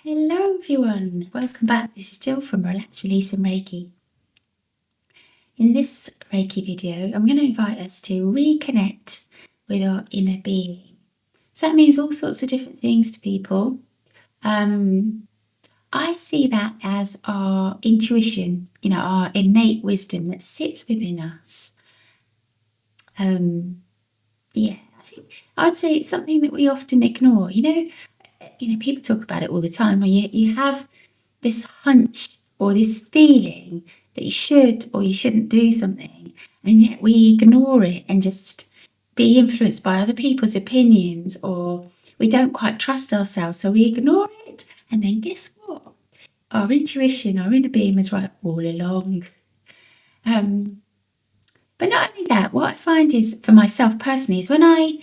Hello everyone, welcome back. This is Jill from Relax, Release and Reiki. In this Reiki video, I'm going to invite us to reconnect with our inner being. So that means all sorts of different things to people. I see that as our intuition, our innate wisdom that sits within us. I'd say it's something that we often ignore. People talk about it all the time, where you have this hunch or this feeling that you should or you shouldn't do something, and yet we ignore it and just be influenced by other people's opinions, or we don't quite trust ourselves, so we ignore it. And then guess what? Our intuition, our inner being was right all along. But not only that, what I find is, for myself personally, is when I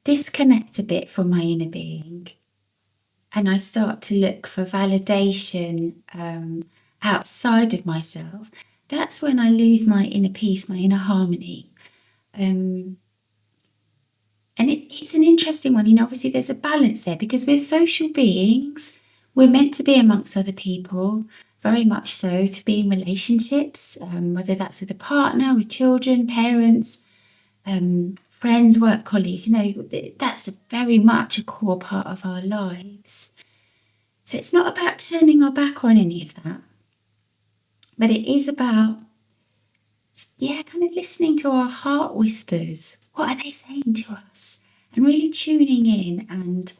disconnect a bit from my inner being and I start to look for validation outside of myself, that's when I lose my inner peace, my inner harmony. And it's an interesting one. Obviously there's a balance there because we're social beings. We're meant to be amongst other people, very much so, to be in relationships, whether that's with a partner, with children, parents, friends, work colleagues. That's very much a core part of our lives. So it's not about turning our back on any of that, but it is about, kind of listening to our heart whispers. What are they saying to us? And really tuning in and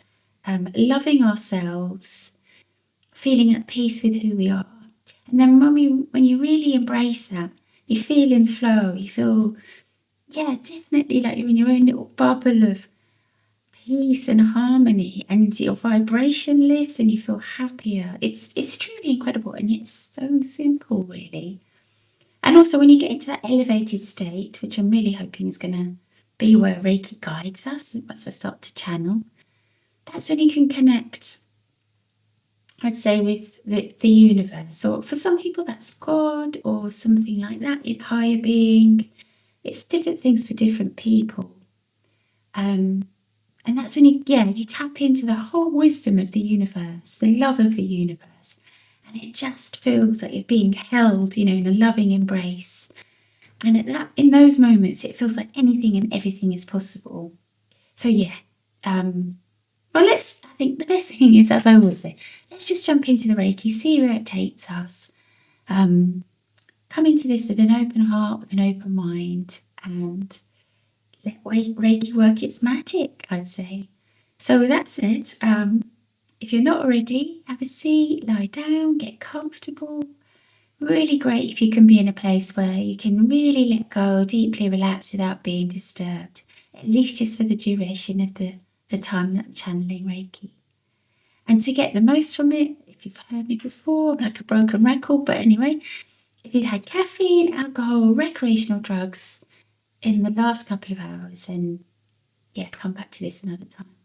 loving ourselves, feeling at peace with who we are. And then when you really embrace that, you feel in flow. You feel, definitely like you're in your own little bubble of peace and harmony, and your vibration lifts and you feel happier. It's truly incredible, and it's so simple, really. And also when you get into that elevated state, which I'm really hoping is going to be where Reiki guides us once I start to channel, that's when you can connect, I'd say, with the universe, or for some people that's God or something like that, higher being. It's different things for different people. And that's when you tap into the whole wisdom of the universe, the love of the universe. And it just feels like you're being held, in a loving embrace. And in those moments, it feels like anything and everything is possible. So I think the best thing is, as I always say, let's just jump into the Reiki, see where it takes us. Come into this with an open heart, with an open mind, and let Reiki work its magic, I'd say. So with that said, if you're not already, have a seat, lie down, get comfortable. Really great if you can be in a place where you can really let go, deeply relax without being disturbed, at least just for the duration of the time that I'm channeling Reiki. And to get the most from it, if you've heard me before, I'm like a broken record, but anyway, if you've had caffeine, alcohol, recreational drugs in the last couple of hours, then come back to this another time.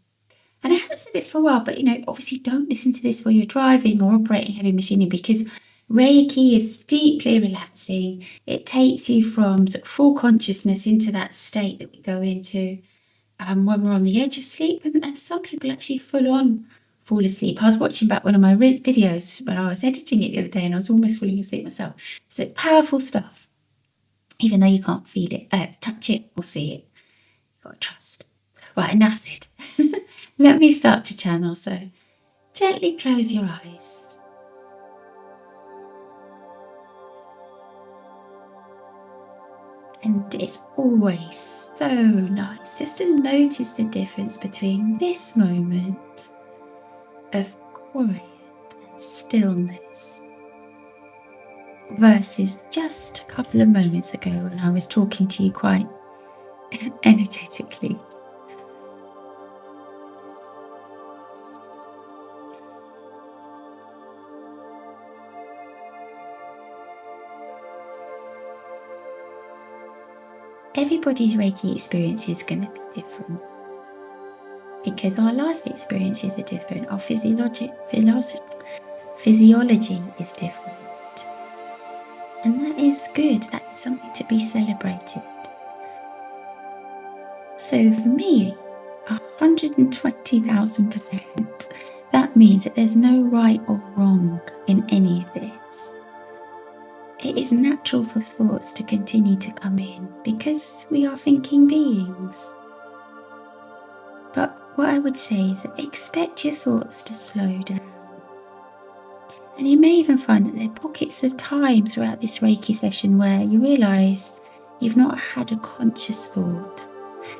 And I haven't said this for a while, but obviously don't listen to this while you're driving or operating heavy machinery, because Reiki is deeply relaxing. It takes you from sort of full consciousness into that state that we go into when we're on the edge of sleep, and for some people actually full on fall asleep. I was watching back one of my videos when I was editing it the other day, and I was almost falling asleep myself. So it's powerful stuff, even though you can't feel it, touch it or see it. You've got to trust. Right, enough said. Let me start to channel. So gently close your eyes. And it's always so nice just to notice the difference between this moment of quiet and stillness versus just a couple of moments ago when I was talking to you quite energetically. Everybody's Reiki experience is going to be different because our life experiences are different. Our physiology is different. And that is good. That is something to be celebrated. So for me, a 120,000%. That means that there's no right or wrong in any of this. It is natural for thoughts to continue to come in because we are thinking beings. But what I would say is expect your thoughts to slow down. And you may even find that there are pockets of time throughout this Reiki session where you realise you've not had a conscious thought.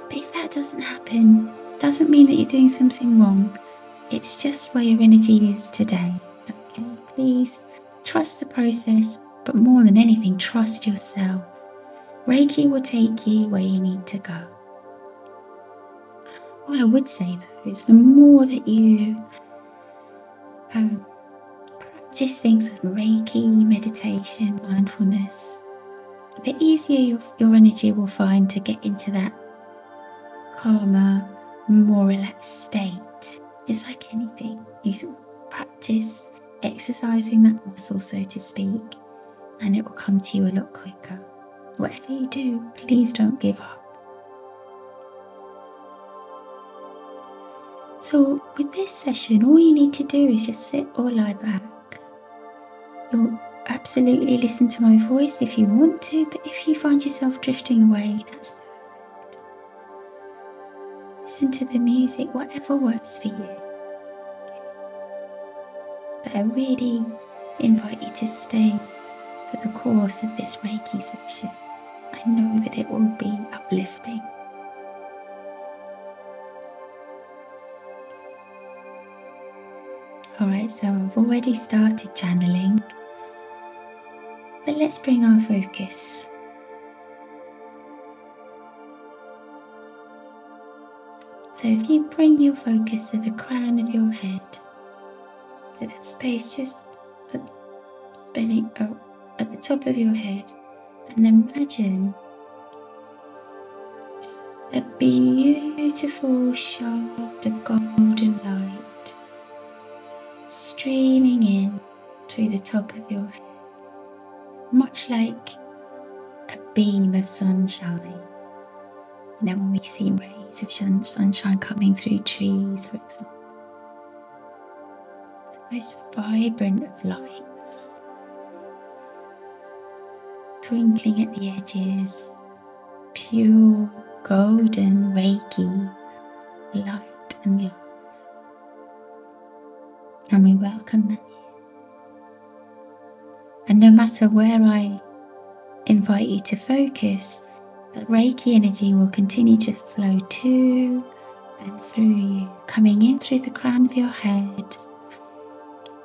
But if that doesn't happen, it doesn't mean that you're doing something wrong. It's just where your energy is today. Okay, please trust the process, but more than anything, trust yourself. Reiki will take you where you need to go. What I would say though is the more that you practice things like Reiki, meditation, mindfulness, the easier your energy will find to get into that calmer, more relaxed state. It's like anything. You sort of practice exercising that muscle, so to speak, and it will come to you a lot quicker. Whatever you do, please don't give up. So with this session, all you need to do is just sit or lie back. You'll absolutely listen to my voice if you want to, but if you find yourself drifting away, that's perfect. Listen to the music, whatever works for you. But I really invite you to stay for the course of this Reiki session. I know that it will be uplifting. Alright, so I've already started channeling, but let's bring our focus. So if you bring your focus to the crown of your head, to that space just spinning at the top of your head, and imagine a beautiful shaft of golden light streaming in through the top of your head, much like a beam of sunshine. Now when we see rays of sunshine coming through trees, for example, the most vibrant of lights, twinkling at the edges, pure golden Reiki light and love. And we welcome that in. And no matter where I invite you to focus, the Reiki energy will continue to flow to and through you, coming in through the crown of your head,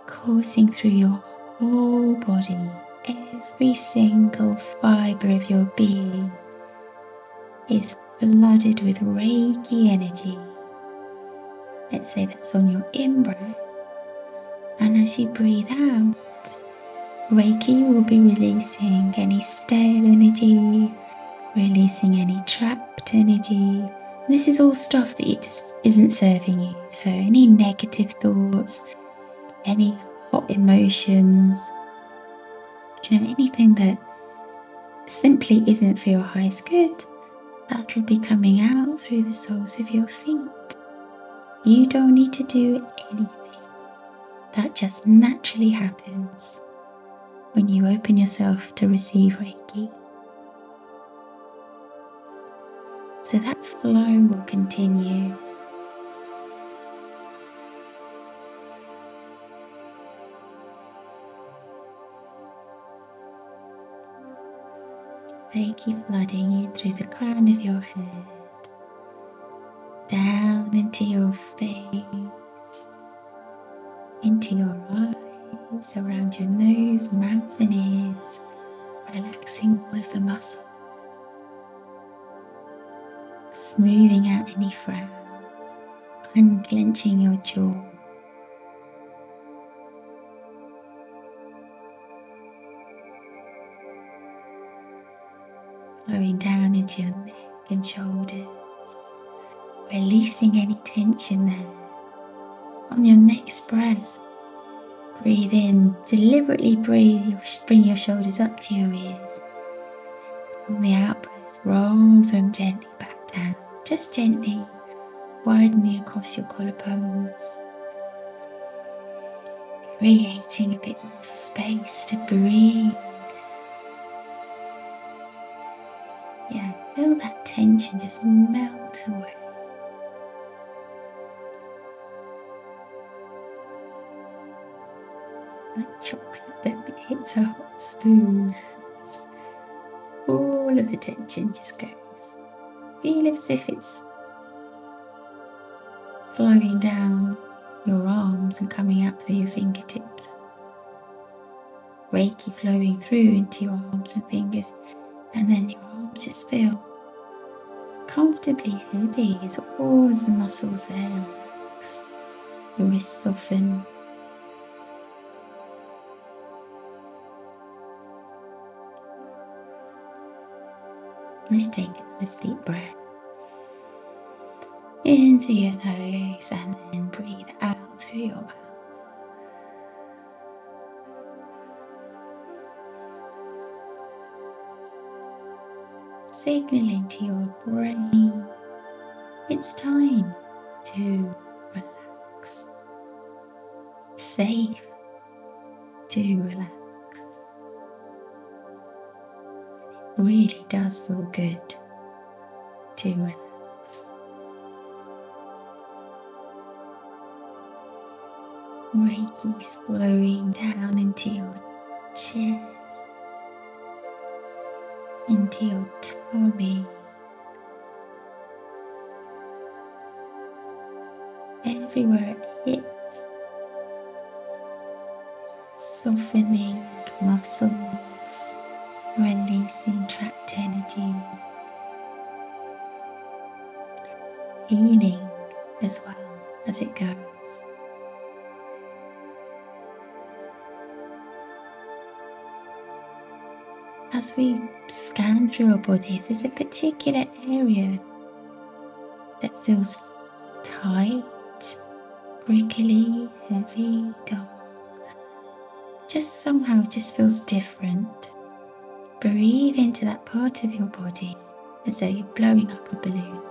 coursing through your whole body. Every single fibre of your being is flooded with Reiki energy. Let's say that's on your in-breath, and as you breathe out, Reiki will be releasing any stale energy, releasing any trapped energy. This is all stuff that just isn't serving you. So any negative thoughts, any hot emotions, anything that simply isn't for your highest good, that'll be coming out through the soles of your feet. You don't need to do anything. That just naturally happens when you open yourself to receive Reiki. So that flow will continue. Reiki flooding in through the crown of your head, down into your face, into your eyes, around your nose, mouth and ears, relaxing all of the muscles, smoothing out any frowns, unclenching your jaw. Flowing down into your neck and shoulders, releasing any tension there. On your next breath, breathe in, deliberately bring your shoulders up to your ears. On the out breath, roll them gently back down, just gently, widening across your collarbones, creating a bit more space to breathe. Yeah, feel that tension just melt away. Like chocolate that hits a hot spoon. Just all of the tension just goes. Feel as if it's flowing down your arms and coming out through your fingertips. Reiki flowing through into your arms and fingers, and then your arms just feel comfortably heavy as all of the muscles there relax. Your wrists soften. Let's take a nice deep breath into your nose and then breathe out through your mouth. Signaling to your brain it's time to relax. It's safe to relax. It really does feel good to relax. Reiki's flowing down into your chest, into your tummy, everywhere it hits, softening muscles, releasing trapped energy, healing as well as it goes. As we scan through our body, if there's a particular area that feels tight, prickly, heavy, dark, just somehow just feels different, breathe into that part of your body as though you're blowing up a balloon.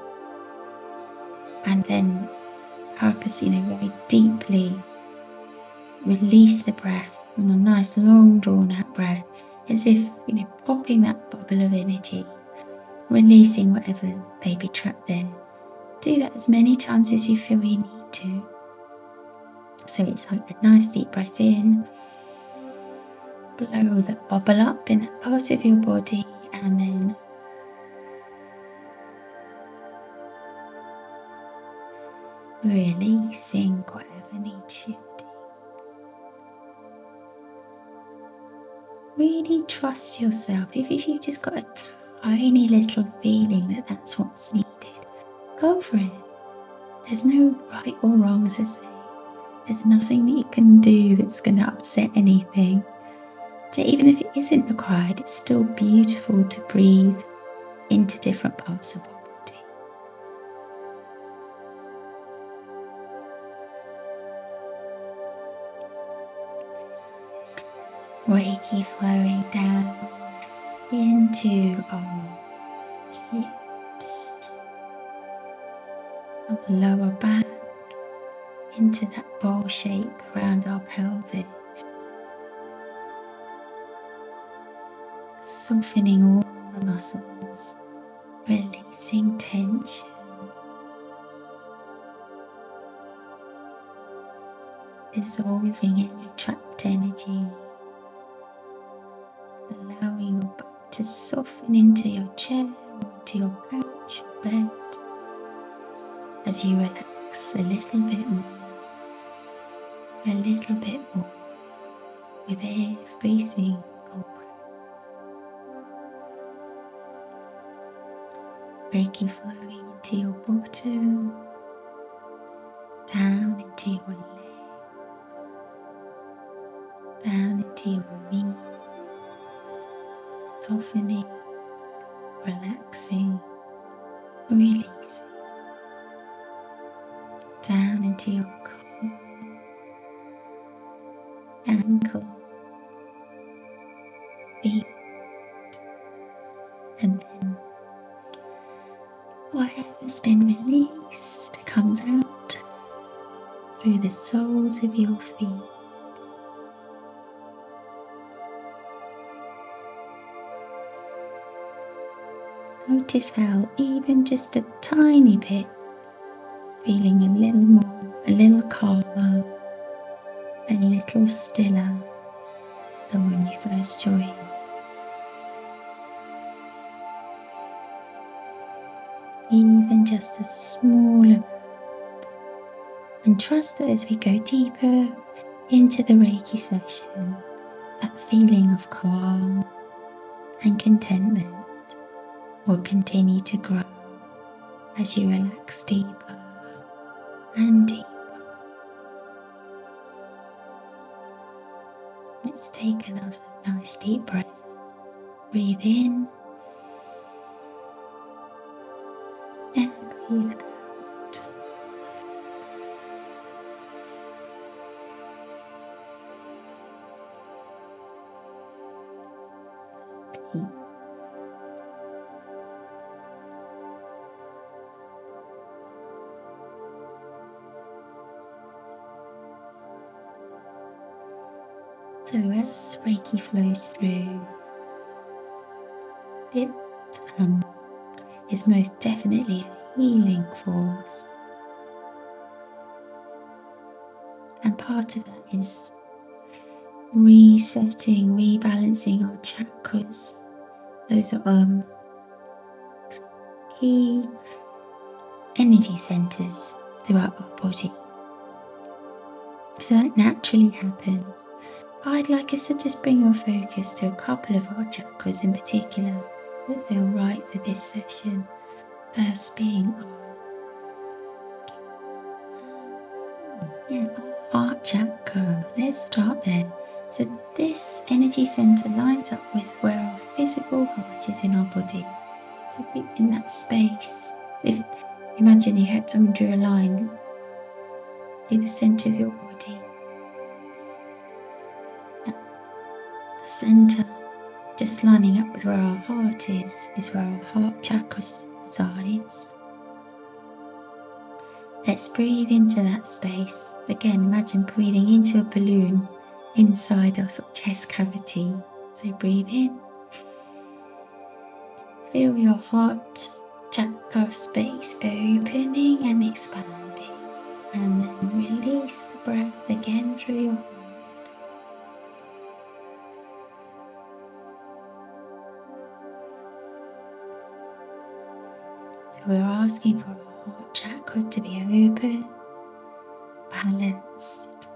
And then very deeply release the breath on a nice long drawn out breath, as if popping that bubble of energy, releasing whatever may be trapped there. Do that as many times as you feel you need to. So it's like a nice deep breath in, blow that bubble up in that part of your body, and then releasing whatever needs shifting. Really trust yourself. If you've just got a tiny little feeling that that's what's needed, go for it. There's no right or wrong, as I say. There's nothing that you can do that's going to upset anything. So even if it isn't required, it's still beautiful to breathe into different parts of our body. Reiki flowing down into our hips, our lower back, into that bowl shape around our pelvis, softening all the muscles, releasing tension, dissolving any trapped energy, allowing your back to soften into your chair, onto your couch, or bed, as you relax a little bit more with every single breath. Reiki flowing into your bottom, down into your legs, down into your knees, softening, relaxing, releasing, down into your core, ankle, feet, and then whatever's been released comes comes out through the soles of your feet. Notice how even just a tiny bit, feeling a little more, a little calmer, a little stiller than when you first joined. Even just a small amount. And trust that as we go deeper into the Reiki session, that feeling of calm and contentment will continue to grow as you relax deeper and deeper. Let's take another nice deep breath. Breathe in and breathe out. So as Reiki flows through, it is most definitely a healing force. And part of that is resetting, rebalancing our chakras. Those are key energy centers throughout our body. So that naturally happens. I'd like us to just bring your focus to a couple of our chakras in particular that feel right for this session. First being our heart chakra. Let's start there. So this energy center lines up with where our physical heart is in our body. So if you're in that space, imagine you had someone draw a line through the center of your body. The center, just lining up with where our heart is where our heart chakra resides. Let's breathe into that space. Again, imagine breathing into a balloon inside our sort of chest cavity. So breathe in. Feel your heart chakra space opening and expanding. And then release the breath again through your heart. So we're asking for our heart chakra to be open, balanced,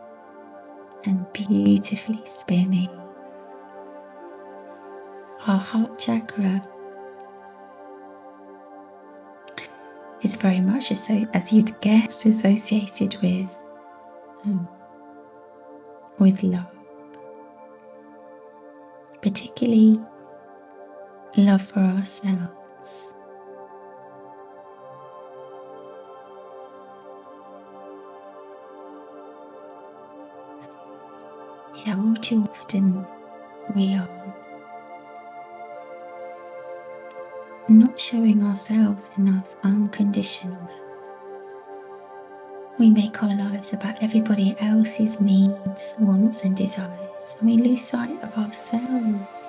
and beautifully spinning. Our heart chakra is very much, as you'd guess, associated with love, particularly love for ourselves. Yeah, all too often we are not showing ourselves enough unconditional love. We make our lives about everybody else's needs, wants and desires, and we lose sight of ourselves.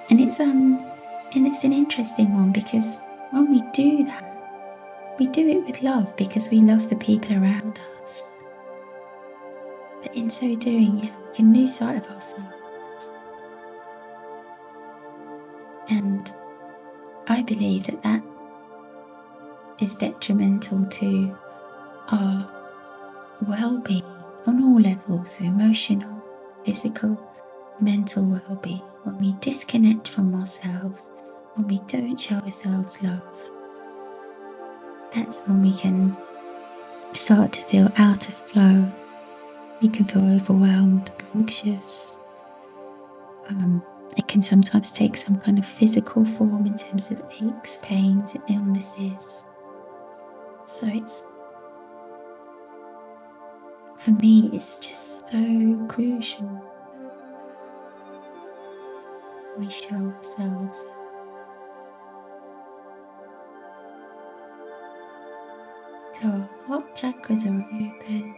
And it's an interesting one, because when we do that, we do it with love because we love the people around us. But in so doing, we can lose sight of ourselves. And I believe that is detrimental to our well-being on all levels, so emotional, physical, mental well-being. When we disconnect from ourselves, when we don't show ourselves love, that's when we can start to feel out of flow. We can feel overwhelmed, anxious. It can sometimes take some kind of physical form in terms of aches, pains, and illnesses. So for me, it's just so crucial we show ourselves So our heart chakras are open.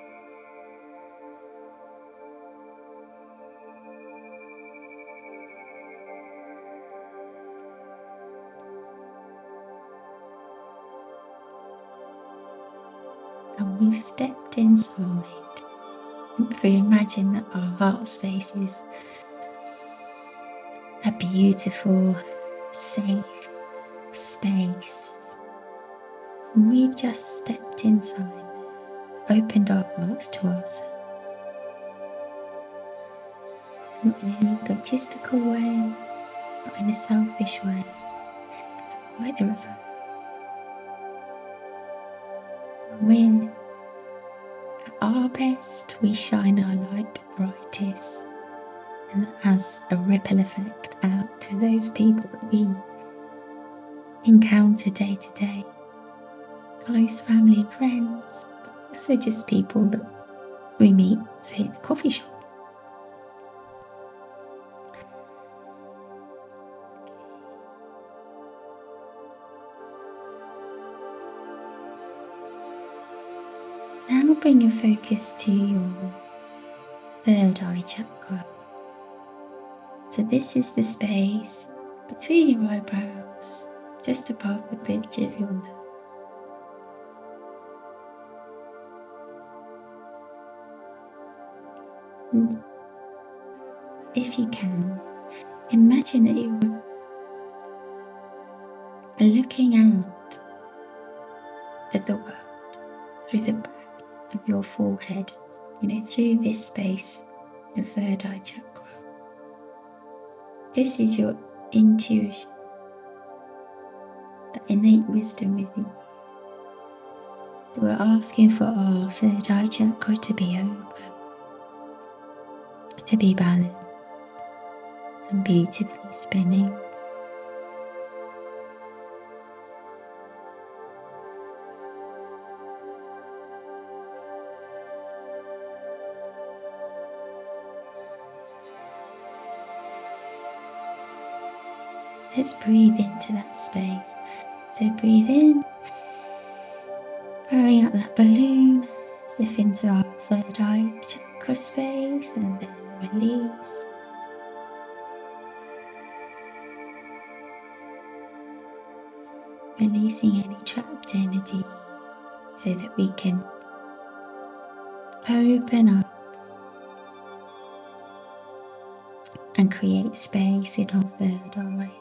And we've stepped inside. If we imagine that our heart space is a beautiful, safe space, and we've just stepped inside, opened our hearts to ourselves, not in any egotistical way, not in a selfish way, quite the reverse. When at our best, we shine our light brightest, and that has a ripple effect out to those people that we encounter day to day, close family and friends, but also just people that we meet, say, in a coffee shop. Now bring your focus to your third eye chakra. So this is the space between your eyebrows, just above the bridge of your nose. And if you can, imagine that you're looking out at the world through the back of your forehead, through this space, the third eye chakra. This is your intuition, the innate wisdom within. So we're asking for our third eye chakra to be open, to be balanced and beautifully spinning. Let's breathe into that space. So breathe in, blowing out that balloon as if into our third eye chakra space, and then release. Releasing any trapped energy so that we can open up and create space in our third eye.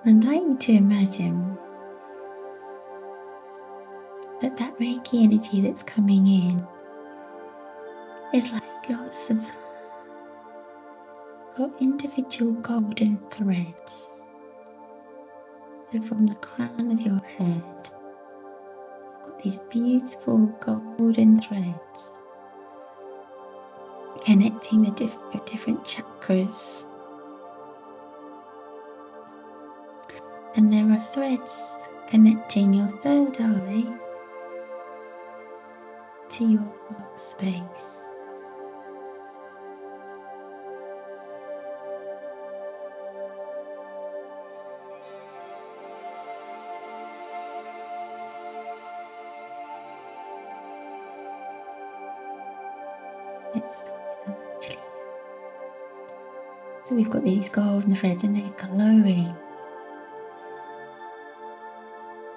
I'd like you to imagine that Reiki energy that's coming in is like lots of individual golden threads. So from the crown of your head, you've got these beautiful golden threads connecting the different chakras. And there are threads connecting your third eye to your heart space. Let's start with that actually. So we've got these golden threads and they're glowing,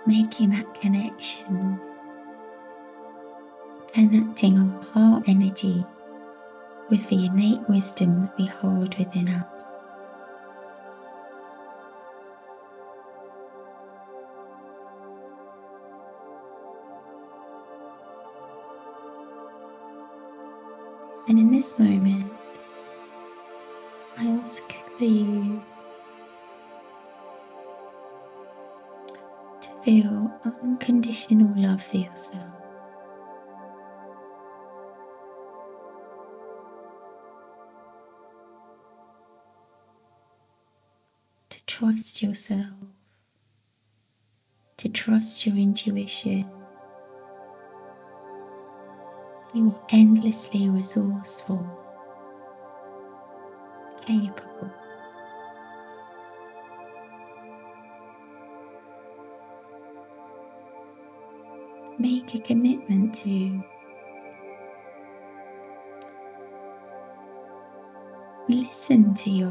making that connection, connecting our heart energy with the innate wisdom that we hold within us. And in this moment, I ask for you to feel unconditional love for yourself. trust yourself, to trust your intuition. You are endlessly resourceful, capable. Make a commitment to listen to your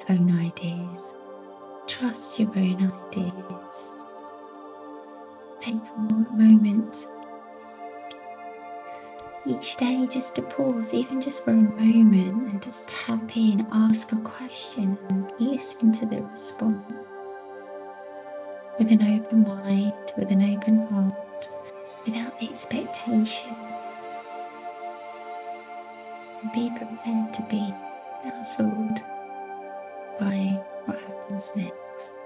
own ideas. Trust your own ideas. Take a moment each day just to pause, even just for a moment, and just tap in, ask a question and listen to the response with an open mind, with an open heart, without expectation. And be prepared to be dazzled by what happens next.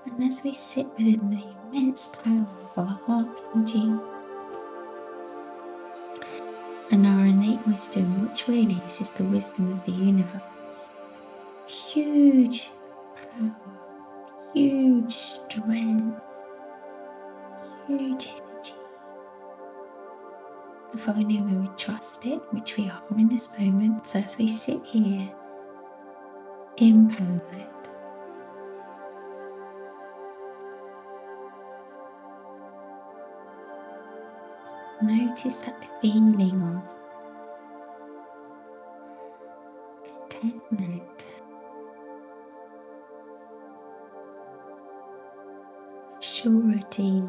And as we sit within the immense power of our heart energy and our innate wisdom, which really is just the wisdom of the universe, huge power, huge strength, huge energy. If only we would trust it, which we are in this moment. So as we sit here, empowered, just notice that feeling of contentment, of surety,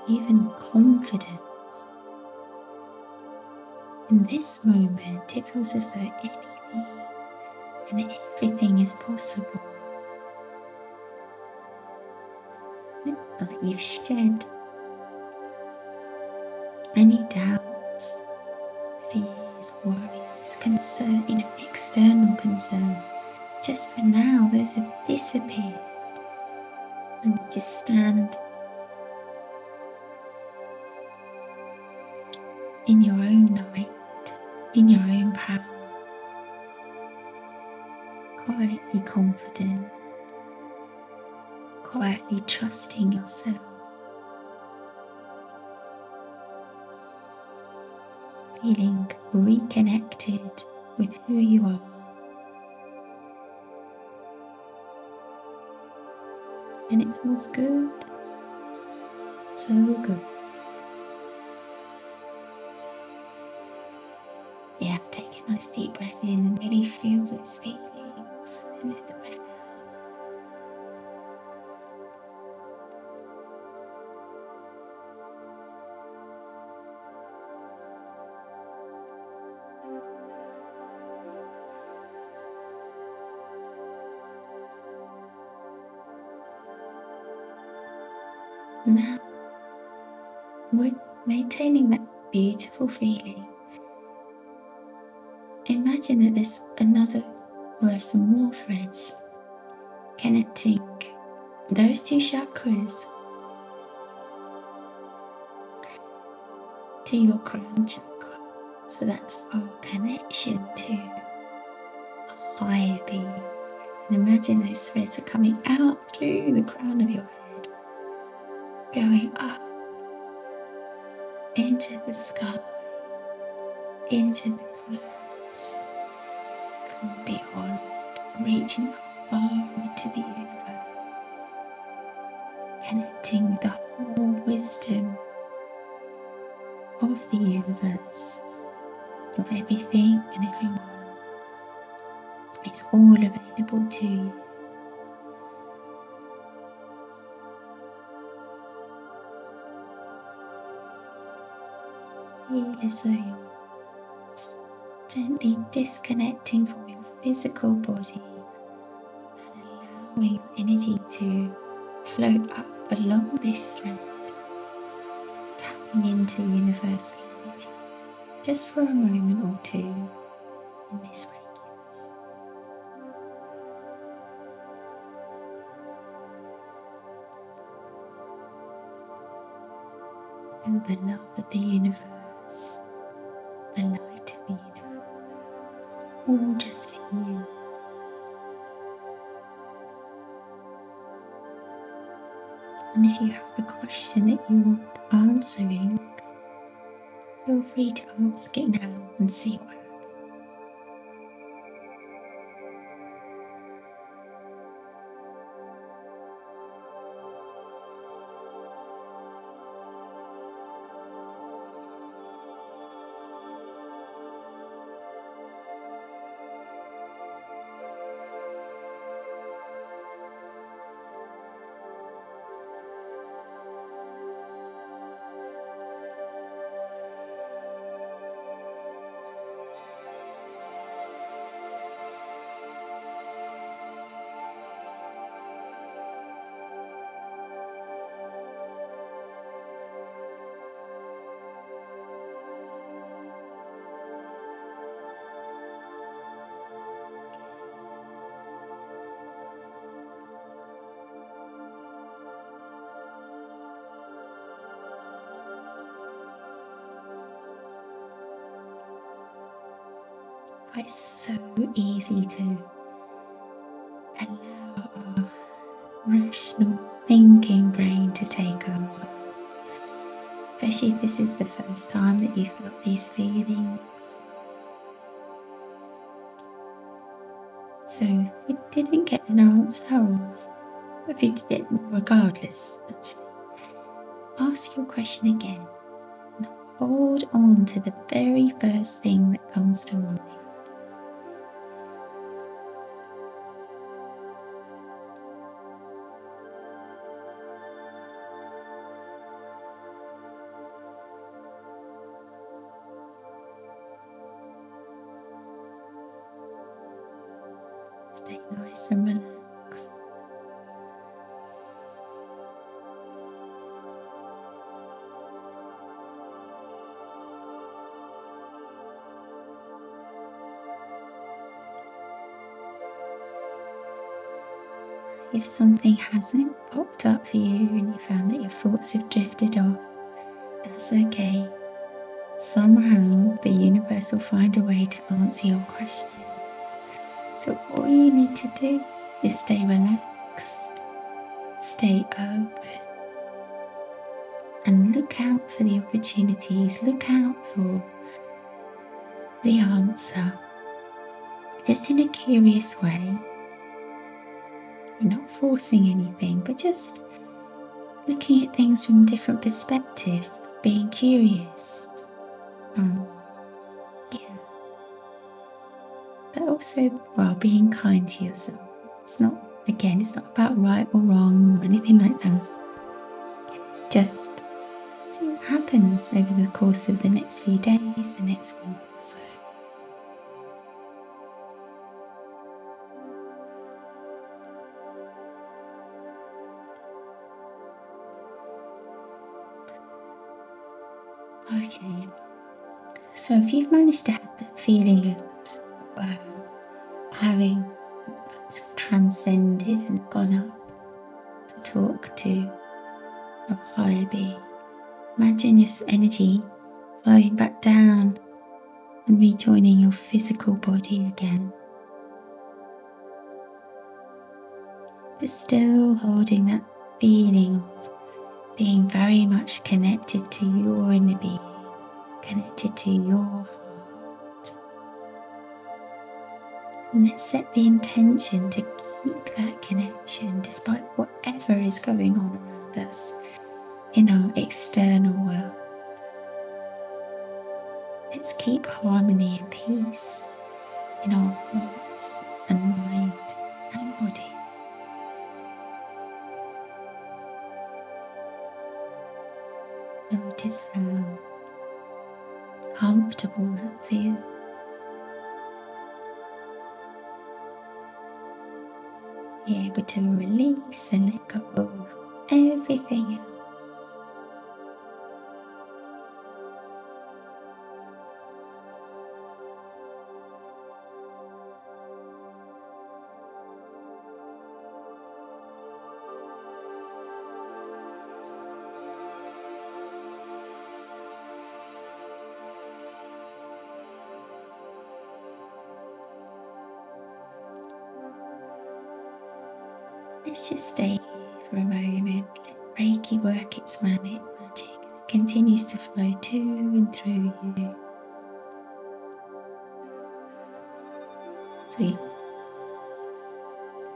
even confidence. In this moment, it feels as though anything and everything is possible. Like you've shed any doubts, fears, worries, external concerns. Just for now, those have disappeared. And just stand in your own light, in your own power, quietly confident, quietly trusting yourself, feeling reconnected with who you are. And it feels good, so good. Yeah, take a nice deep breath in and really feel those feelings. And let the breath out. Now, with maintaining that beautiful feeling, imagine that there's some more threads connecting those two chakras to your crown chakra. So that's our connection to a higher being. And imagine those threads are coming out through the crown of your head, going up into the sky, into the clouds, and beyond, reaching far into the universe, connecting with the whole wisdom of the universe, of everything and everyone. It's all available to you. Feel as though you're gently disconnecting from your physical body and allowing your energy to float up along this thread, into universal energy just for a moment or two in this Reiki session. Feel the love of the universe, the light of the universe, all just for you. And if you have a question that you want answering, feel free to ask it now and see what happens. It's so easy to allow our rational thinking brain to take over, especially if this is the first time that you felt these feelings. So if you didn't get an answer, or if you did, regardless, actually, ask your question again and hold on to the very first thing that comes to mind. Stay nice and relaxed. If something hasn't popped up for you and you found that your thoughts have drifted off, that's okay. Somehow the universe will find a way to answer your question. So all you need to do is stay relaxed, stay open, and look out for the opportunities, look out for the answer, just in a curious way. You're not forcing anything, but just looking at things from different perspectives, being curious. Yeah. But also, well, being kind to yourself. It's not about right or wrong or anything like that. Just see what happens over the course of the next few days, the next week or so. Okay, so if you've managed to have that feeling of having sort of transcended and gone up to talk to your higher being, imagine your energy flowing back down and rejoining your physical body again, but still holding that feeling of being very much connected to your inner being, connected to your heart. And let's set the intention to keep that connection despite whatever is going on around us in our external world. Let's keep harmony and peace in our hearts and mind and body. Notice how comfortable that feels. Be able to release and let go of everything else. Let's just stay here for a moment. Let Reiki work its magic as it continues to flow to and through you. As we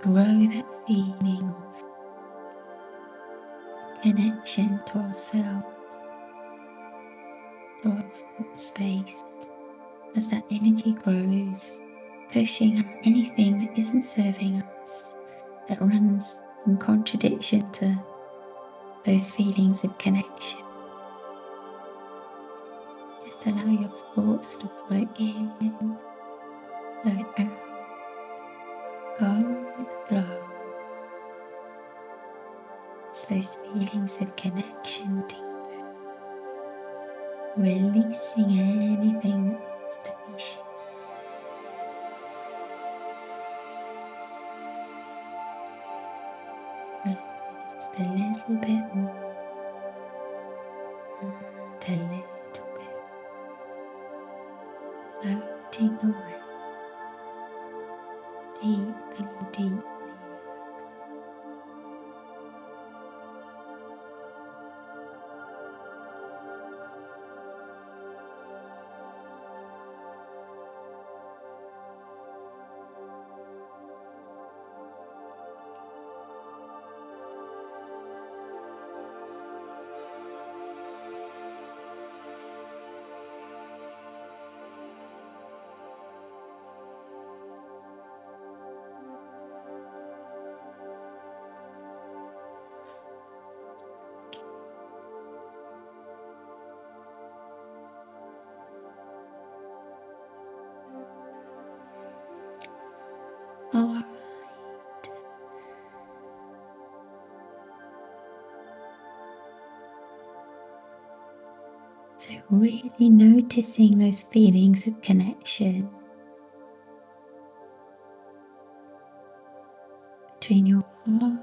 grow that feeling of connection to ourselves, to our heart space, as that energy grows, pushing out anything that isn't serving us, that runs in contradiction to those feelings of connection. Just allow your thoughts to flow in, flow out, go with the flow. As those feelings of connection deepen, releasing anything that needs to be shared. Releasing just a little bit more and a little bit, floating away, deeply, deeply relaxing. Alright, so really noticing those feelings of connection between your heart,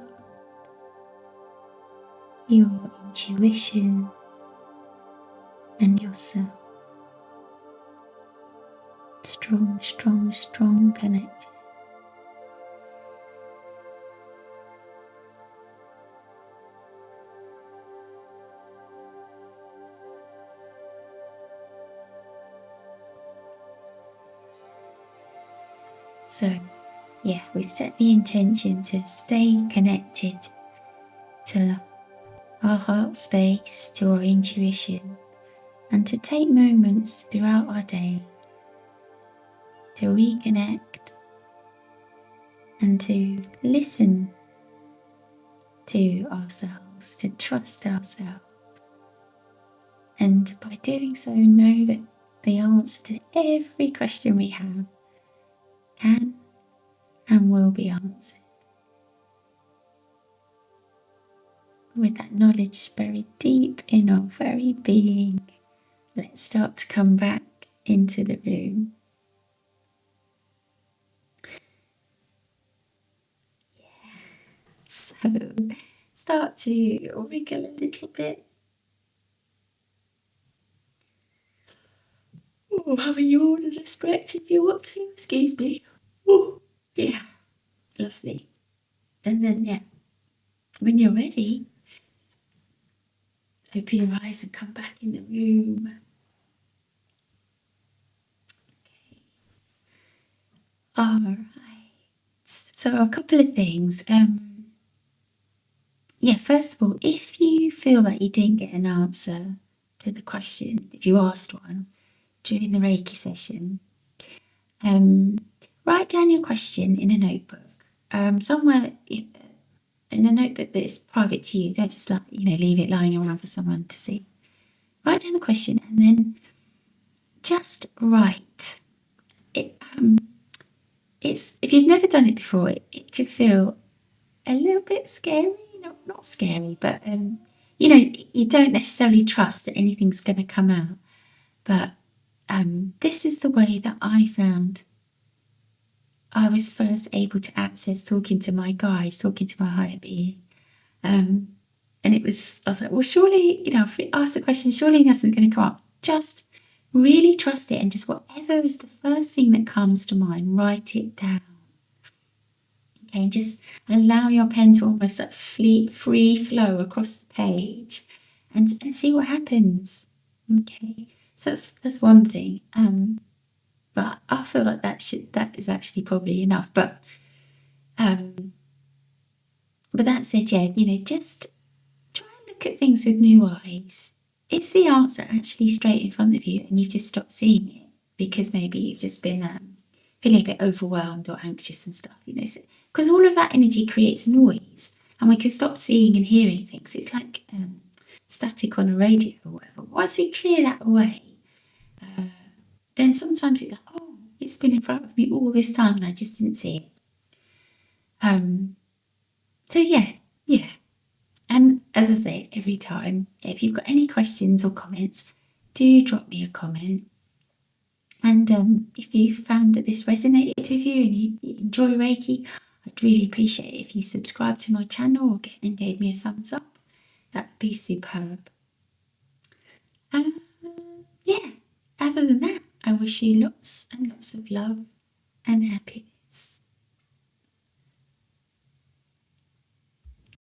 your intuition, and yourself. Strong, strong, strong connection. So, yeah, we've set the intention to stay connected to our heart space, to our intuition, and to take moments throughout our day to reconnect and to listen to ourselves, to trust ourselves. And by doing so, know that the answer to every question we have can and will be answered. With that knowledge buried deep in our very being, let's start to come back into the room. So start to wriggle a little bit. Having you all as a stretch if you want to, excuse me. Ooh, yeah, lovely. And then, yeah, when you're ready, open your eyes and come back in the room. Okay. All right. So a couple of things. First of all, if you feel that you didn't get an answer to the question, if you asked one during the Reiki session, write down your question in a notebook, somewhere in a notebook that is private to you. Don't just leave it lying around for someone to see. Write down the question and then just write. It's if you've never done it before, it could feel a little bit scary. Not scary, but you don't necessarily trust that anything's going to come out. But this is the way that I found I was first able to access talking to my guides, talking to my higher being. And I was like, well, surely, if we ask the question, surely nothing's going to come up. Just really trust it and just whatever is the first thing that comes to mind, write it down. Okay, and just allow your pen to almost like free flow across the page and see what happens. Okay, so that's one thing. But I feel like that is actually probably enough. But that said, yeah, just try and look at things with new eyes. Is the answer actually straight in front of you and you've just stopped seeing it because maybe you've just been feeling a bit overwhelmed or anxious and stuff, because all of that energy creates noise and we can stop seeing and hearing things. It's like static on a radio or whatever. Once we clear that away, then sometimes it's like, oh, it's been in front of me all this time and I just didn't see it. So yeah. And as I say every time, if you've got any questions or comments, do drop me a comment. And if you found that this resonated with you and you enjoy Reiki, I'd really appreciate it if you subscribe to my channel and gave me a thumbs up. That would be superb. Yeah, other than that, I wish you lots and lots of love and happiness.